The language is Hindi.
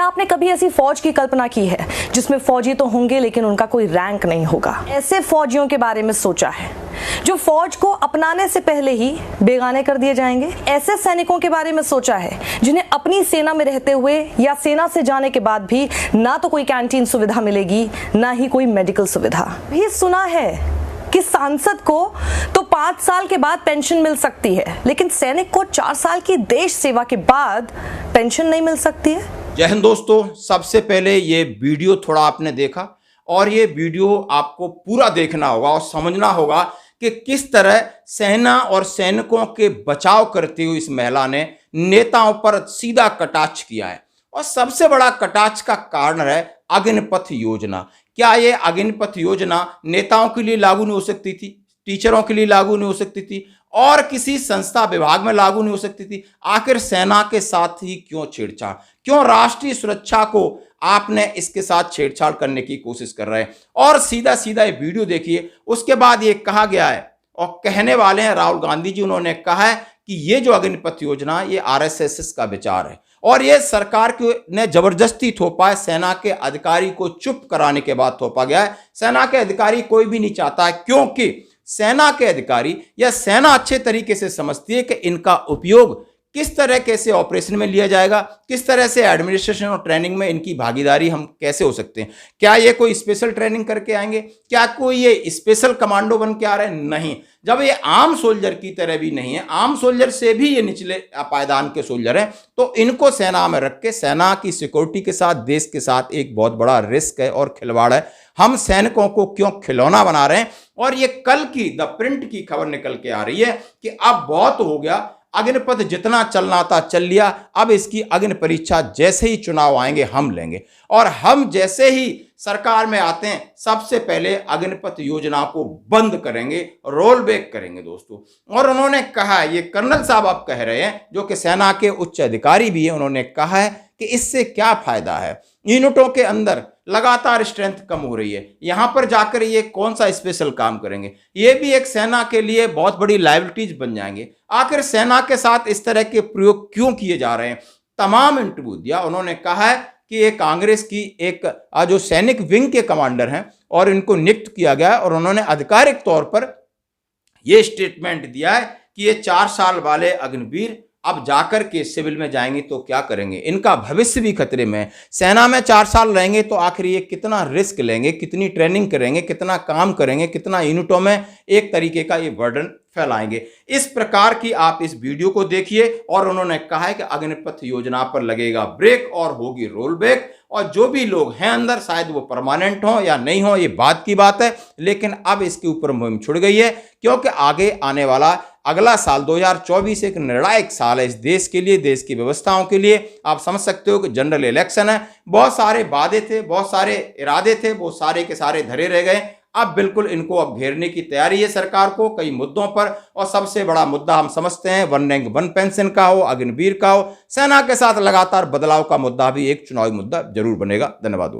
क्या आपने कभी ऐसी फौज की कल्पना की है जिसमें फौजी तो होंगे लेकिन उनका कोई रैंक नहीं होगा? ऐसे फौजियों के बारे में सोचा है जो फौज को अपनाने से पहले ही बेगाने कर दिए जाएंगे? ऐसे सैनिकों के बारे में सोचा है जिन्हें अपनी सेना में रहते हुए या सेना से जाने के बाद भी ना तो कोई कैंटीन सुविधा मिलेगी ना ही कोई मेडिकल सुविधा? भी सुना है कि सांसद को तो 5 साल के बाद पेंशन मिल सकती है, लेकिन सैनिक को 4 साल की देश सेवा के बाद पेंशन नहीं मिल सकती है। जय हिंद दोस्तों, सबसे पहले ये वीडियो थोड़ा आपने देखा और ये वीडियो आपको पूरा देखना होगा और समझना होगा कि किस तरह सेना और सैनिकों के बचाव करते हुए इस महिला ने नेताओं पर सीधा कटाक्ष किया है। और सबसे बड़ा कटाक्ष का कारण है अग्निपथ योजना। क्या ये अग्निपथ योजना नेताओं के लिए लागू नहीं हो सकती थी, टीचरों के लिए लागू नहीं हो सकती थी और किसी संस्था विभाग में लागू नहीं हो सकती थी? आखिर सेना के साथ ही क्यों छेड़छाड़, क्यों राष्ट्रीय सुरक्षा को आपने इसके साथ छेड़छाड़ करने की कोशिश कर रहे हैं? और सीधा सीधा ये वीडियो देखिए। उसके बाद ये कहा गया है और कहने वाले हैं राहुल गांधी जी, उन्होंने कहा है कि ये जो अग्निपथ योजना ये आरएसएस का विचार है और ये सरकार ने जबरदस्ती थोपा है। सेना के अधिकारी को चुप कराने के बाद थोपा गया है। सेना के अधिकारी कोई भी नहीं चाहता है, क्योंकि सेना के अधिकारी या सेना अच्छे तरीके से समझती है कि इनका उपयोग किस तरह कैसे ऑपरेशन में लिया जाएगा, किस तरह से एडमिनिस्ट्रेशन और ट्रेनिंग में इनकी भागीदारी हम कैसे हो सकते हैं। क्या ये कोई स्पेशल ट्रेनिंग करके आएंगे? क्या कोई ये स्पेशल कमांडो बन के आ रहे हैं? नहीं। जब ये आम सोल्जर की तरह भी नहीं है, आम सोल्जर से भी ये निचले पायदान के सोल्जर हैं, तो इनको सेना में रख के सेना की सिक्योरिटी के साथ, देश के साथ एक बहुत बड़ा रिस्क है और खिलवाड़ है। हम सैनिकों को क्यों खिलौना बना रहे हैं? और ये कल की द प्रिंट की खबर निकल के आ रही है कि अब बहुत हो गया, अग्निपथ जितना चलना था चल लिया, अब इसकी अग्नि परीक्षा जैसे ही चुनाव आएंगे हम लेंगे और हम जैसे ही सरकार में आते हैं सबसे पहले अग्निपथ योजना को बंद करेंगे, रोल बैक करेंगे दोस्तों। और उन्होंने कहा है, ये कर्नल साहब आप कह रहे हैं जो कि सेना के उच्च अधिकारी भी हैं, उन्होंने कहा है कि इससे क्या फायदा है? यूनिटों के अंदर लगातार स्ट्रेंथ कम हो रही है, यहां पर जाकर ये कौन सा स्पेशल काम करेंगे? ये भी एक सेना के लिए बहुत बड़ी लायबिलिटीज बन जाएंगे। आखिर सेना के साथ इस तरह के प्रयोग क्यों किए जा रहे हैं? तमाम इंटरव्यू दिया। उन्होंने कहा है कि ये कांग्रेस की एक जो सैनिक विंग के कमांडर हैं और इनको नियुक्त किया गया है और उन्होंने आधिकारिक तौर पर यह स्टेटमेंट दिया है कि ये 4 साल वाले अग्निवीर अब जाकर के सिविल में जाएंगे तो क्या करेंगे? इनका भविष्य भी खतरे में है। सेना में 4 साल रहेंगे तो आखिर ये कितना रिस्क लेंगे, कितनी ट्रेनिंग करेंगे, कितना काम करेंगे, कितना यूनिटों में एक तरीके का ये बर्डन फैलाएंगे? इस प्रकार की आप इस वीडियो को देखिए। और उन्होंने कहा है कि अग्निपथ योजना पर लगेगा ब्रेक और होगी रोल बैक। और जो भी लोग हैं अंदर, शायद वो परमानेंट हो या नहीं हो, ये बात की बात है, लेकिन अब इसके ऊपर मुहिम छुड़ गई है, क्योंकि आगे आने वाला अगला साल 2024 एक निर्णायक साल है इस देश के लिए, देश की व्यवस्थाओं के लिए। आप समझ सकते हो कि जनरल इलेक्शन है, बहुत सारे वादे थे, बहुत सारे इरादे थे, वो सारे के सारे धरे रह गए। अब बिल्कुल इनको अब घेरने की तैयारी है सरकार को कई मुद्दों पर। और सबसे बड़ा मुद्दा हम समझते हैं वन रैंक वन पेंशन का हो, अग्निवीर का हो, सेना के साथ लगातार बदलाव का मुद्दा भी एक चुनावी मुद्दा जरूर बनेगा। धन्यवाद।